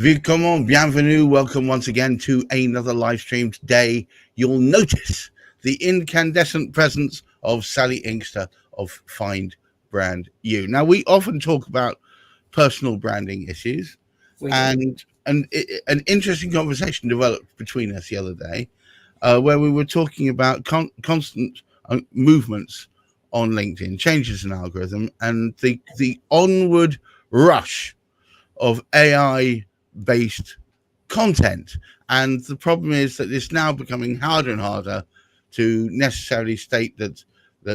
Willkommen, bienvenue, welcome once again to another live stream. Today, you'll notice the incandescent presence of Sally Inkster of Find Brand You. Now, we often talk about personal branding issues, and an interesting conversation developed between us the other day, where we were talking about constant movements on LinkedIn, changes in algorithm, and the onward rush of AI-based content. And the problem is that it's now becoming harder and harder to necessarily state that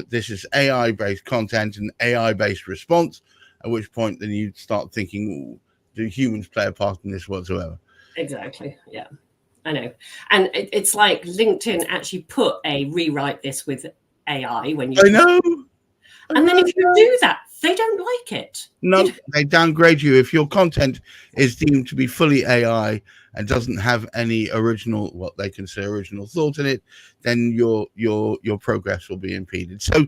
this is AI-based content and AI-based response, at which point then you start thinking, do humans play a part in this whatsoever? Exactly, yeah. I know. And it's like LinkedIn actually put a rewrite this with AI when you... I know. And then if you do that, they don't like it. No, they downgrade you. If your content is deemed to be fully AI and doesn't have any original, what they consider original thought in it, then your progress will be impeded. So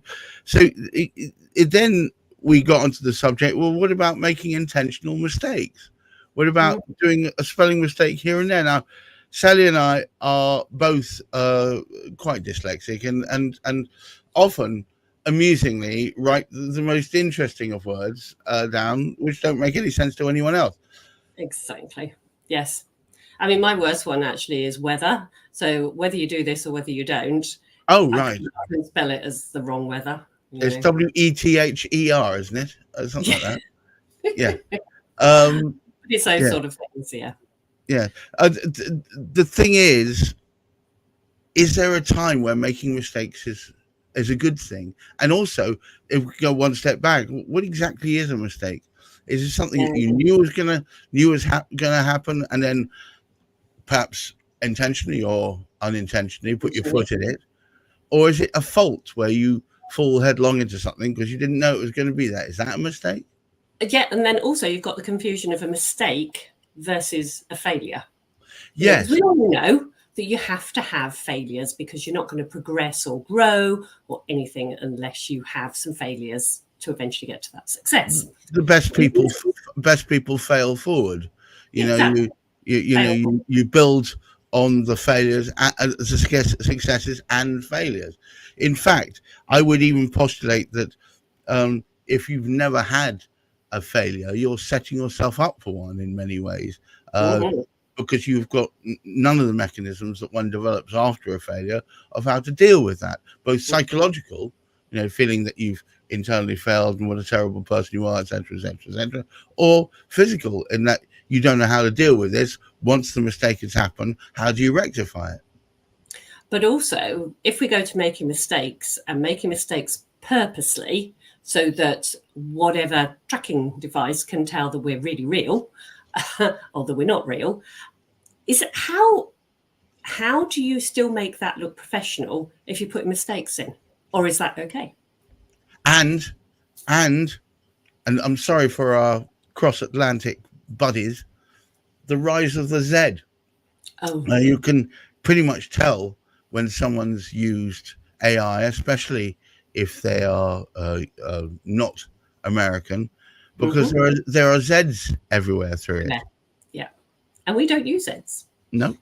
then we got onto the subject. Well, what about making intentional mistakes? What about doing a spelling mistake here and there? Now, Sally and I are both quite dyslexic and often, amusingly, write the most interesting of words down, which don't make any sense to anyone else. Exactly. Yes. I mean, my worst one actually is weather. So whether you do this or whether you don't. Oh, right. I can spell it as the wrong weather. It's WETHER, isn't it? Something like that. Yeah. It's those sort of things, yeah. Yeah. The thing is there a time where making mistakes is a good thing? And also, if we go one step back, what exactly is a mistake? Is it something that you knew was gonna happen, and then perhaps intentionally or unintentionally put your foot in it, or is it a fault where you fall headlong into something because you didn't know it was going to be that? Is that a mistake? Yeah, and then also you've got the confusion of a mistake versus a failure. Yes, we all know that you have to have failures because you're not going to progress or grow or anything unless you have some failures to eventually get to that success. The best people fail forward. You build on the failures, the successes and failures. In fact, I would even postulate that if you've never had a failure, you're setting yourself up for one in many ways. Because you've got none of the mechanisms that one develops after a failure of how to deal with that, both psychological, feeling that you've internally failed and what a terrible person you are, etc., or physical, in that you don't know how to deal with this. Once the mistake has happened, how do you rectify it? But also, if we go to making mistakes and making mistakes purposely, so that whatever tracking device can tell that we're really real, or that we're not real, is it how do you still make that look professional if you put mistakes in, or is that okay? And I'm sorry for our cross-Atlantic buddies, the rise of the Z. You can pretty much tell when someone's used AI, especially if they are not American, because there are Zs everywhere through it. Yeah. And we don't use Zs. No,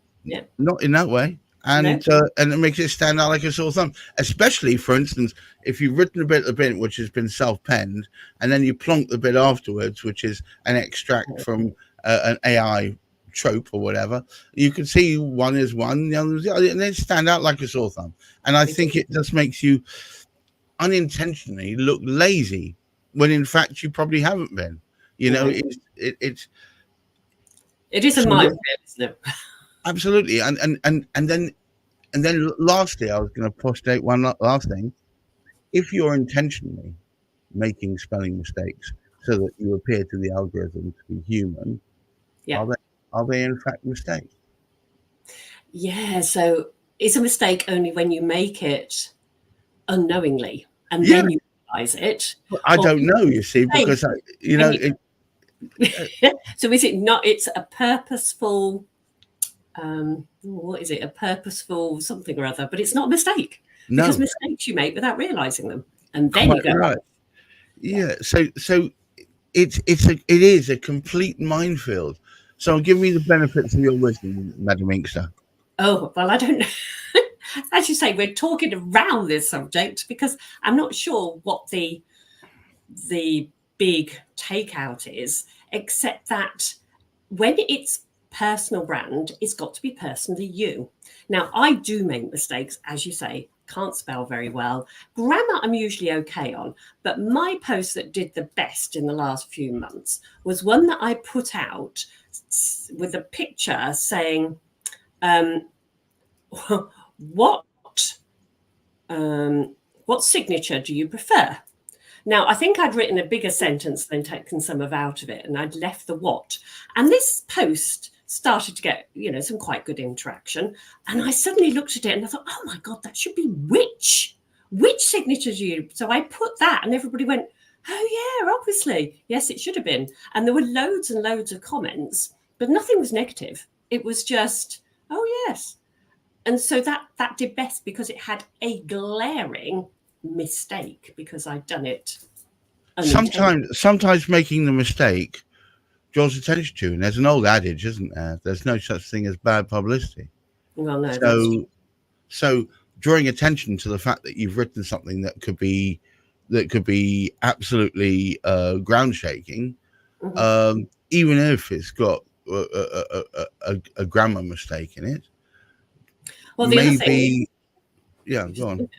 not in that way. And it makes it stand out like a sore thumb, especially, for instance, if you've written a bit which has been self-penned, and then you plonk the bit afterwards, which is an extract from an AI trope or whatever, you can see one is one, the other is the other, and they stand out like a sore thumb. And I think it just makes you unintentionally look lazy, when in fact you probably haven't been. It is a minefield, isn't it? Absolutely. And then lastly, I was going to postulate one last thing. If you're intentionally making spelling mistakes so that you appear to the algorithm to be human, are they in fact mistakes? Yeah, so it's a mistake only when you make it unknowingly and then you realize it. I don't know, you see, because so is it not? It's a purposeful. What is it? A purposeful something or other, but it's not a mistake because mistakes you make without realizing them, and then you go right. Yeah. So it is a complete minefield. So give me the benefits of your wisdom, Madam Inkster. Oh, well, I don't know. As you say, we're talking around this subject because I'm not sure what the big takeout is, except that when it's personal brand, it's got to be personally you. Now, I do make mistakes, as you say, can't spell very well. Grammar, I'm usually okay on. But my post that did the best in the last few months was one that I put out with a picture saying, what signature do you prefer? Now, I think I'd written a bigger sentence than taken some out of it, and I'd left the what. And this post started to get, some quite good interaction. And I suddenly looked at it and I thought, oh my God, that should be which signature do you? So I put that and everybody went, oh yeah, obviously. Yes, it should have been. And there were loads and loads of comments, but nothing was negative. It was just, oh yes. And so that did best because it had a glaring mistake because I'd done it. Sometimes making the mistake draws attention to, and there's an old adage, isn't there? There's no such thing as bad publicity. Well, no. So drawing attention to the fact that you've written something that could be absolutely ground shaking, even if it's got a grammar mistake in it. Well, the other thing, go on.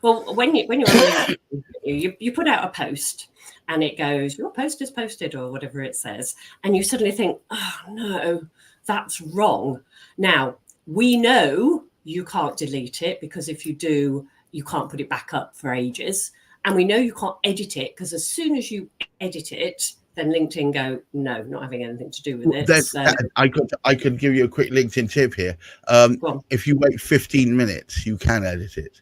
Well, when you're on you put out a post and it goes, your post is posted or whatever it says, and you suddenly think, oh no, that's wrong. Now, we know you can't delete it because if you do, you can't put it back up for ages. And we know you can't edit it because as soon as you edit it, then LinkedIn go, no, not having anything to do with it. I could give you a quick LinkedIn tip here. If you wait 15 minutes, you can edit it.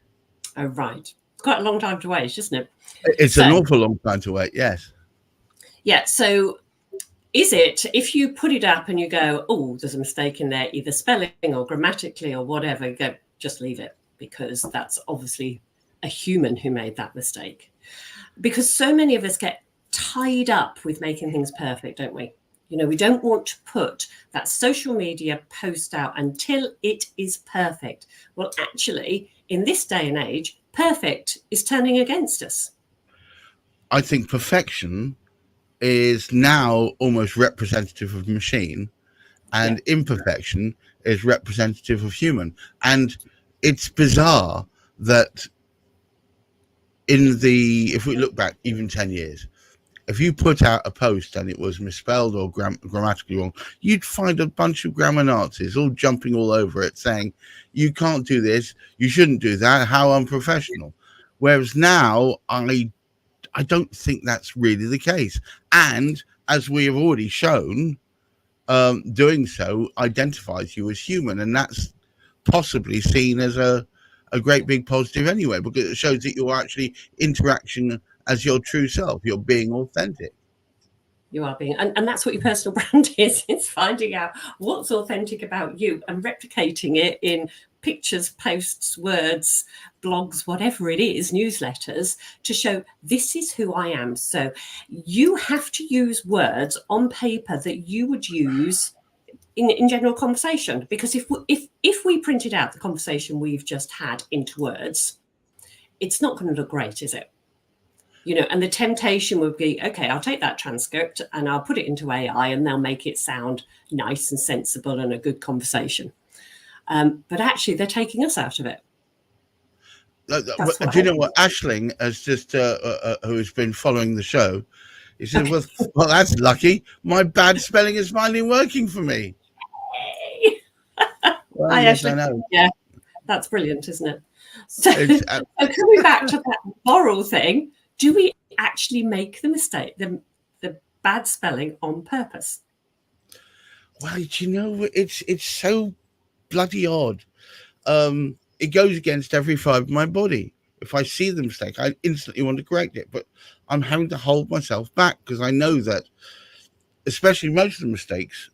Oh, right. It's quite a long time to wait, isn't it? It's an awful long time to wait, yes. Yeah, so is it, if you put it up and you go, oh, there's a mistake in there, either spelling or grammatically or whatever, you go, just leave it because that's obviously a human who made that mistake. Because so many of us get tied up with making things perfect, don't we? We don't want to put that social media post out until it is perfect. Well, actually, in this day and age, perfect is turning against us. I think perfection is now almost representative of machine, and imperfection is representative of human. And it's bizarre that if we look back even 10 years, if you put out a post and it was misspelled or grammatically wrong, you'd find a bunch of grammar Nazis all jumping all over it saying, you can't do this, you shouldn't do that, how unprofessional. Whereas now, I don't think that's really the case. And as we have already shown, doing so identifies you as human. And that's possibly seen as a great big positive anyway, because it shows that you're actually interacting as your true self. You're being authentic. You are being, and that's what your personal brand is. It's finding out what's authentic about you and replicating it in pictures, posts, words, blogs, whatever it is, newsletters, to show this is who I am. So you have to use words on paper that you would use in general conversation, because if we printed out the conversation we've just had into words, it's not going to look great, is it? And the temptation would be, okay, I'll take that transcript and I'll put it into AI and they'll make it sound nice and sensible and a good conversation. But actually, they're taking us out of it. Do you know what? Ashling has just, who's been following the show, he said, well, that's lucky. My bad spelling is finally working for me. Well, I know. Yeah, that's brilliant, isn't it? So coming back to that moral thing, do we actually make the mistake, the bad spelling on purpose? Well, it's so bloody odd. It goes against every fibre of my body. If I see the mistake, I instantly want to correct it, but I'm having to hold myself back because I know that, especially most of the mistakes,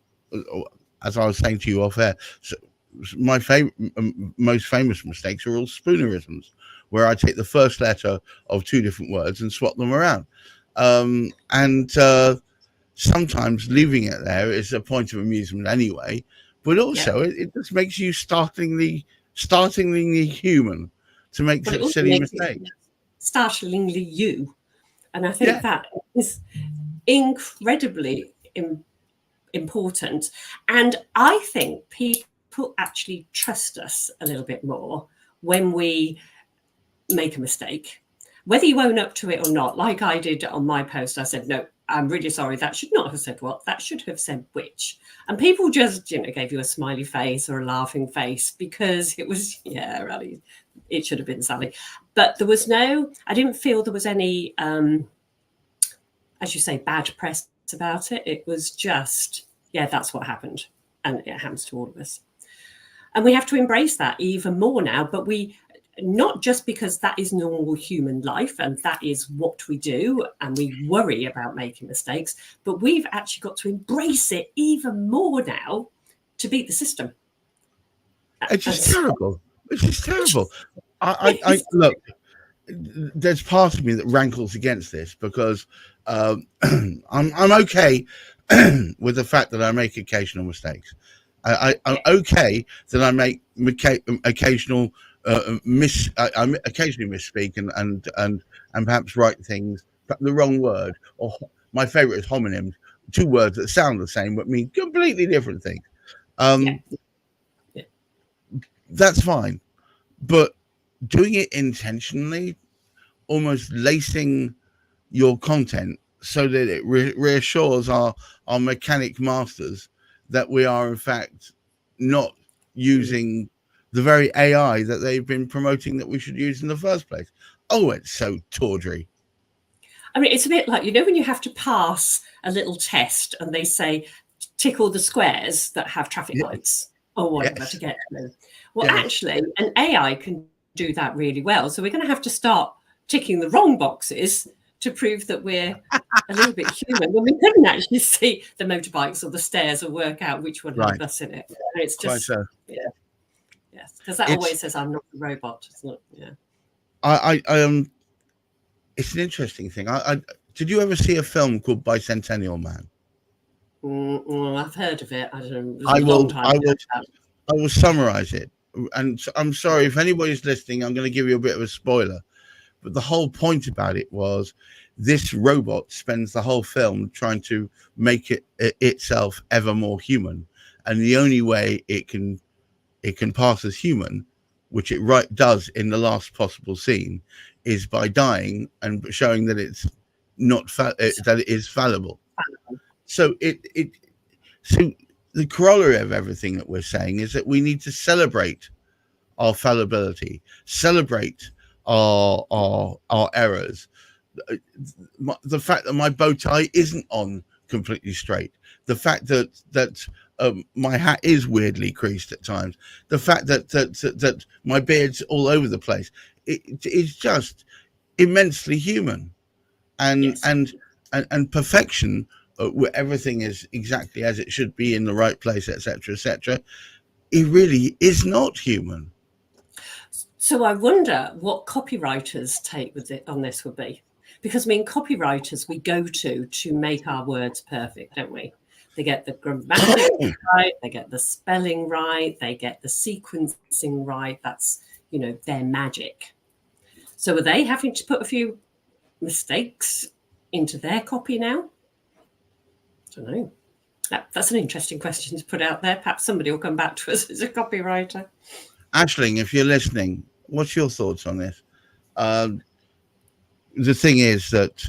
as I was saying to you off air, so my most famous mistakes are all spoonerisms, where I take the first letter of two different words and swap them around. sometimes leaving it there is a point of amusement anyway, but also it just makes you startlingly human to make Well, it such also silly makes it mistakes. startlingly you. And I think Yeah. that is incredibly important. And I think people actually trust us a little bit more when we make a mistake, whether you own up to it or not. Like I did on my post, I said, no, I'm really sorry. That should not have said what, that should have said which. And people just, gave you a smiley face or a laughing face because it was, really, it should have been Sally. But there was I didn't feel there was any, as you say, bad press about it. It was just, that's what happened. And it happens to all of us. And we have to embrace that even more now. But not just because that is normal human life and that is what we do and we worry about making mistakes, but we've actually got to embrace it even more now to beat the system. It's just terrible. It's just terrible. I look, there's part of me that rankles against this because I'm okay with the fact that I make occasional mistakes. I'm okay that I make occasional I occasionally misspeak and perhaps write things, but the wrong word. Or my favorite is homonyms, two words that sound the same but mean completely different things. That's fine, but doing it intentionally, almost lacing your content so that it reassures our mechanic masters that we are in fact not using the very AI that they've been promoting that we should use in the first place. Oh, it's so tawdry. I mean, it's a bit like, when you have to pass a little test and they say, tick all the squares that have traffic lights or whatever to get through. Well, actually, an AI can do that really well. So we're going to have to start ticking the wrong boxes to prove that we're a little bit human when we couldn't actually see the motorbikes or the stairs or work out which one had a bus in it. And it's just, yes, because that always says I'm not a robot. It's not, it's an interesting thing. Did you ever see a film called Bicentennial Man? I've heard of it. I don't know. I will summarize it. And I'm sorry if anybody's listening, I'm going to give you a bit of a spoiler. But the whole point about it was this robot spends the whole film trying to make it itself ever more human. And the only way it can pass as human, which it does in the last possible scene, is by dying and showing that it's not that it is fallible. So so the corollary of everything that we're saying is that we need to celebrate our fallibility, celebrate our errors. The fact that my bow tie isn't on completely straight, the fact that my hat is weirdly creased at times, the fact that my beard's all over the place, it's just immensely human, and perfection, where everything is exactly as it should be in the right place, etc., etc. It really is not human. So I wonder what copywriters' take on this would be, because copywriters we go to make our words perfect, don't we? They get the grammatics right, they get the spelling right, they get the sequencing right. That's their magic. So are they having to put a few mistakes into their copy now? I don't know. That's an interesting question to put out there. Perhaps somebody will come back to us as a copywriter. Aisling, if you're listening, what's your thoughts on this? The thing is that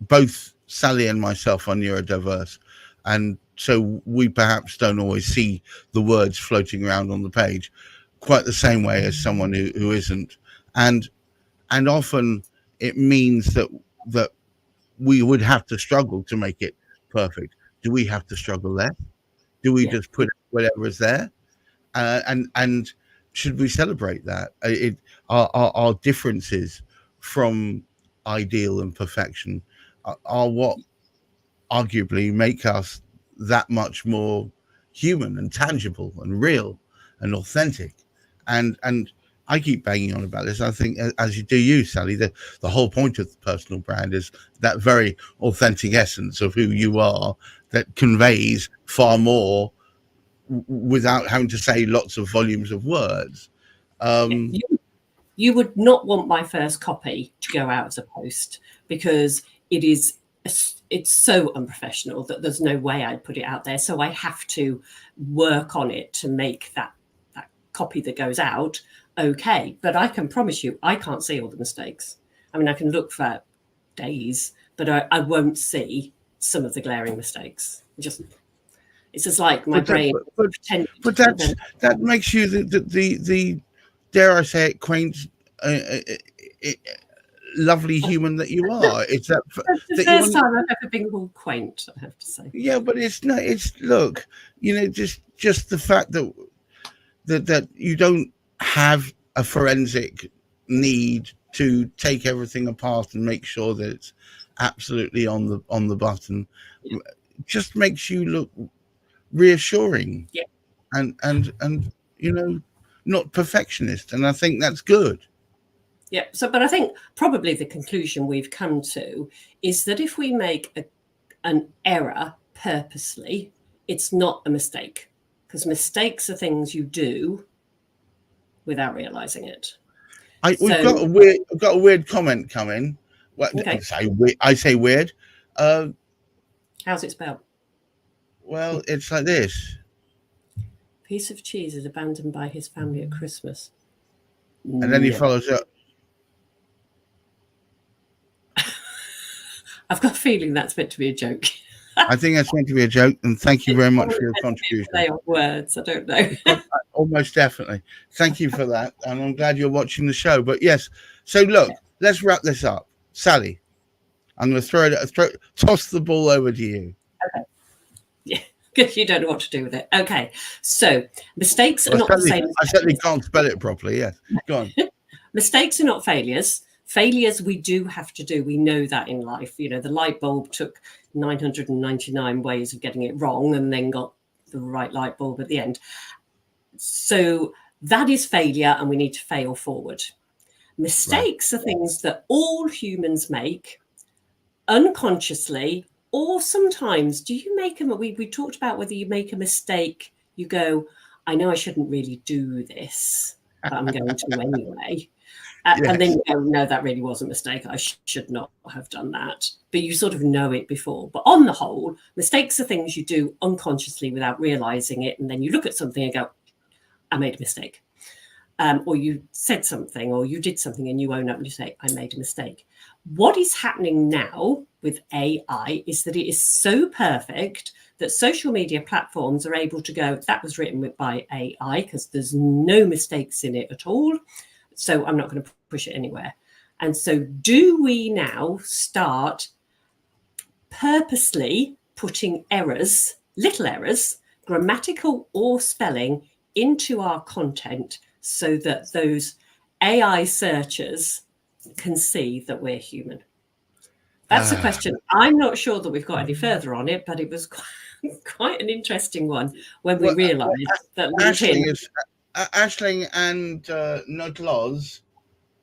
both Sally and myself are neurodiverse, and so we perhaps don't always see the words floating around on the page quite the same way as someone who isn't. And often it means that we would have to struggle to make it perfect. Do we have to struggle there? Do we just put whatever is there? And should we celebrate that? Our differences from ideal and perfection are what arguably make us that much more human and tangible and real and authentic. And I keep banging on about this. I think, as you do, you, Sally, the whole point of the personal brand is that very authentic essence of who you are that conveys far more without having to say lots of volumes of words. You would not want my first copy to go out as a post, because it's so unprofessional that there's no way I'd put it out there. So I have to work on it to make that copy that goes out okay. But I can promise you, I can't see all the mistakes. I mean, I can look for days, but I won't see some of the glaring mistakes. It's just like my brain. But that makes you the dare I say it, quaint, lovely human that you are. It's the first time I've ever been called quaint, I have to say. Yeah, but it's not. It's look, just the fact that you don't have a forensic need to take everything apart and make sure that it's absolutely on the button. Yeah. Just makes you look reassuring. Yeah. And not perfectionist, and I think that's good. Yeah. But I think probably the conclusion we've come to is that if we make an error purposely, it's not a mistake, because mistakes are things you do without realizing it. I've got a weird comment coming. Well, okay. I say weird. How's it spelled? Well, it's like this. Piece of cheese is abandoned by his family at Christmas. And then he follows up. I've got a feeling that's meant to be a joke. I think that's meant to be a joke, and thank you very much for your contribution. Play on words, I don't know. Almost definitely. Thank you for that, and I'm glad you're watching the show. But yes, so look, let's wrap this up. Sally, I'm going to toss the ball over to you. Okay. Yeah. Because you don't know what to do with it. Okay, so mistakes are not the same. I certainly can't spell it properly. Yes, go on. Mistakes are not failures. Failures we do have to do. We know that in life. The light bulb took 999 ways of getting it wrong and then got the right light bulb at the end. So that is failure, and we need to fail forward. Mistakes are things that all humans make unconsciously. Or sometimes, do you make them? We talked about whether you make a mistake, you go, I know I shouldn't really do this, but I'm going to anyway. Yes. And then you go, no, that really was a mistake. I should not have done that. But you sort of know it before. But on the whole, mistakes are things you do unconsciously without realizing it. And then you look at something and go, I made a mistake. Or you said something, or you did something and you own up and you say, I made a mistake. What is happening now with AI is that it is so perfect that social media platforms are able to go, that was written by AI because there's no mistakes in it at all. So I'm not going to push it anywhere. And so do we now start purposely putting errors, little errors, grammatical or spelling, into our content so that those AI searchers can see that we're human? That's a question. I'm not sure that we've got any further on it, but it was quite an interesting one when we realised that Aisling and Nodloz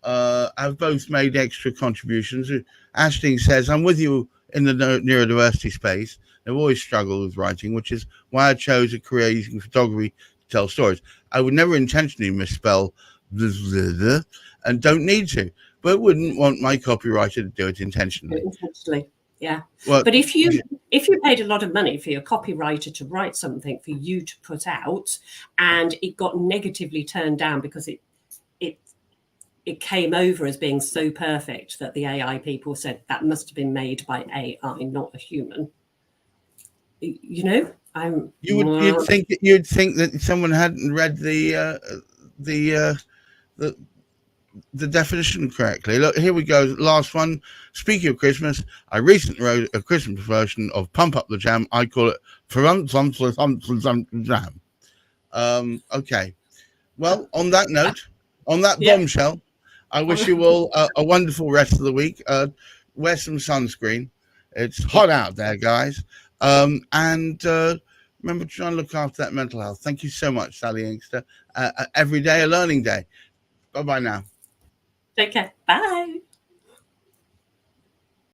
have both made extra contributions. Aisling says, I'm with you in the neurodiversity space. I've always struggled with writing, which is why I chose a career using photography to tell stories. I would never intentionally misspell and don't need to, but wouldn't want my copywriter to do it intentionally. Yeah. Well, but if you paid a lot of money for your copywriter to write something for you to put out, and it got negatively turned down because it came over as being so perfect that the AI people said that must have been made by AI, not a human. You'd think that someone hadn't read the definition correctly. Look, here we go. Last one. Speaking of Christmas, I recently wrote a Christmas version of Pump Up the Jam. I call it Jam. Okay. Well, on that note, on that bombshell, I wish you all a wonderful rest of the week. Wear some sunscreen. It's hot out there, guys. And remember to try and look after that mental health. Thank you so much, Sally Inkster. Every day a learning day. Bye-bye now. Take care. Bye.